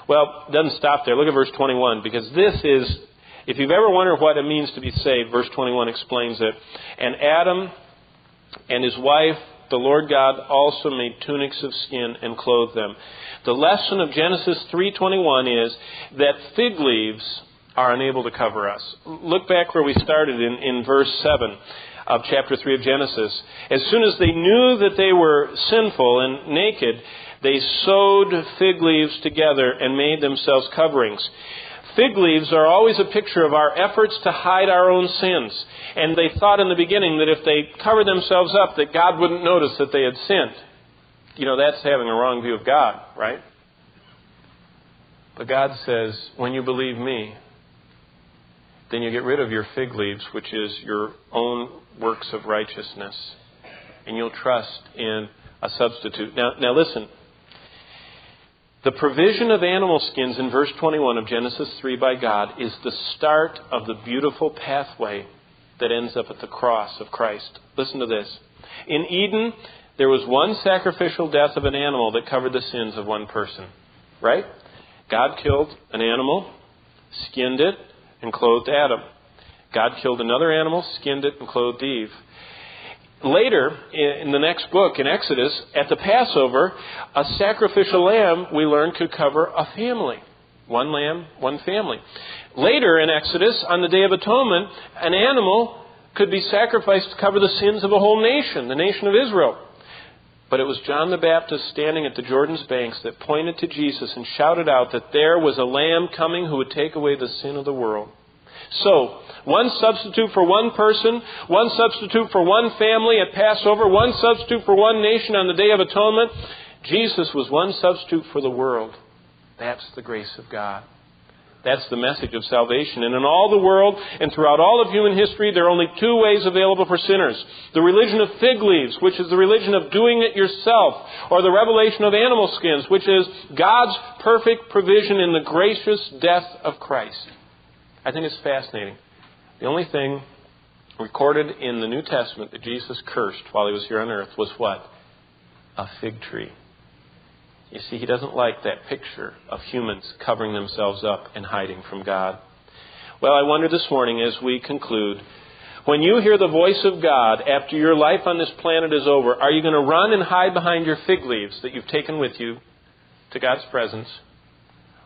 Well, it doesn't stop there. Look at verse 21, because this is, if you've ever wondered what it means to be saved, verse 21 explains it. And Adam and his wife, the Lord God, also made tunics of skin and clothed them. The lesson of Genesis 3:21 is that fig leaves are unable to cover us. Look back where we started in verse 7 of chapter 3 of Genesis. As soon as they knew that they were sinful and naked, they sewed fig leaves together and made themselves coverings. Fig leaves are always a picture of our efforts to hide our own sins. And they thought in the beginning that if they covered themselves up, that God wouldn't notice that they had sinned. You know, that's having a wrong view of God, right? But God says, when you believe me, then you get rid of your fig leaves, which is your own works of righteousness. And you'll trust in a substitute. Now listen. The provision of animal skins in verse 21 of Genesis 3 by God is the start of the beautiful pathway that ends up at the cross of Christ. Listen to this. In Eden, there was one sacrificial death of an animal that covered the sins of one person. Right? God killed an animal, skinned it, and clothed Adam. God killed another animal, skinned it, and clothed Eve. Later, in the next book, in Exodus, at the Passover, a sacrificial lamb, we learn, could cover a family. One lamb, one family. Later in Exodus, on the Day of Atonement, an animal could be sacrificed to cover the sins of a whole nation, the nation of Israel. But it was John the Baptist standing at the Jordan's banks that pointed to Jesus and shouted out that there was a lamb coming who would take away the sin of the world. So, one substitute for one person, one substitute for one family at Passover, one substitute for one nation on the Day of Atonement. Jesus was one substitute for the world. That's the grace of God. That's the message of salvation. And in all the world and throughout all of human history, there are only two ways available for sinners. The religion of fig leaves, which is the religion of doing it yourself, or the revelation of animal skins, which is God's perfect provision in the gracious death of Christ. I think it's fascinating. The only thing recorded in the New Testament that Jesus cursed while he was here on earth was what? A fig tree. You see, he doesn't like that picture of humans covering themselves up and hiding from God. Well, I wonder this morning as we conclude, when you hear the voice of God after your life on this planet is over, are you going to run and hide behind your fig leaves that you've taken with you to God's presence?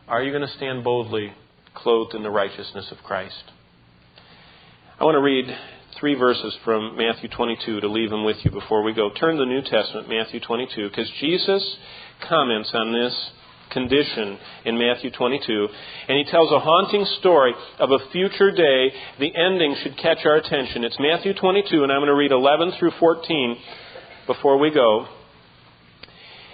Are you going to stand boldly clothed in the righteousness of Christ? I want to read 3 verses from Matthew 22 to leave them with you before we go. Turn to the New Testament, Matthew 22, because Jesus comments on this condition in Matthew 22, and he tells a haunting story of a future day. The ending should catch our attention. It's Matthew 22, and I'm going to read 11 through 14 before we go.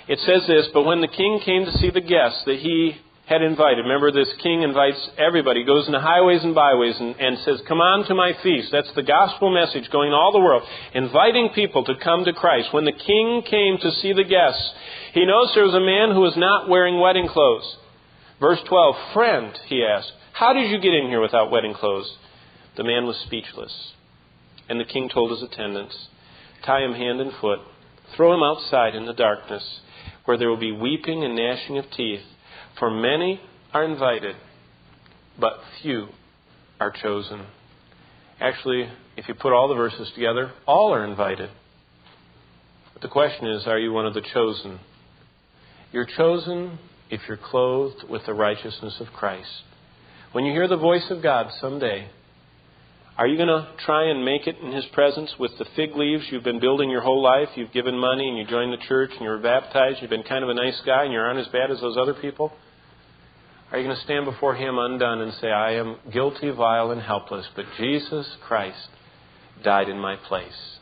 It says this, "But when the king came to see the guests that he had invited," remember, this king invites everybody, goes into highways and byways and says, "Come on to my feast." That's the gospel message going all the world, inviting people to come to Christ. When the king came to see the guests, he noticed there was a man who was not wearing wedding clothes. Verse 12, "Friend," he asked, "how did you get in here without wedding clothes?" The man was speechless. And the king told his attendants, "Tie him hand and foot, throw him outside in the darkness, where there will be weeping and gnashing of teeth. For many are invited, but few are chosen." Actually, if you put all the verses together, all are invited. But the question is, are you one of the chosen? You're chosen if you're clothed with the righteousness of Christ. When you hear the voice of God someday, are you going to try and make it in His presence with the fig leaves you've been building your whole life? You've given money and you joined the church and you were baptized. You've been kind of a nice guy and you aren't as bad as those other people. Are you going to stand before Him undone and say, "I am guilty, vile, and helpless, but Jesus Christ died in my place"?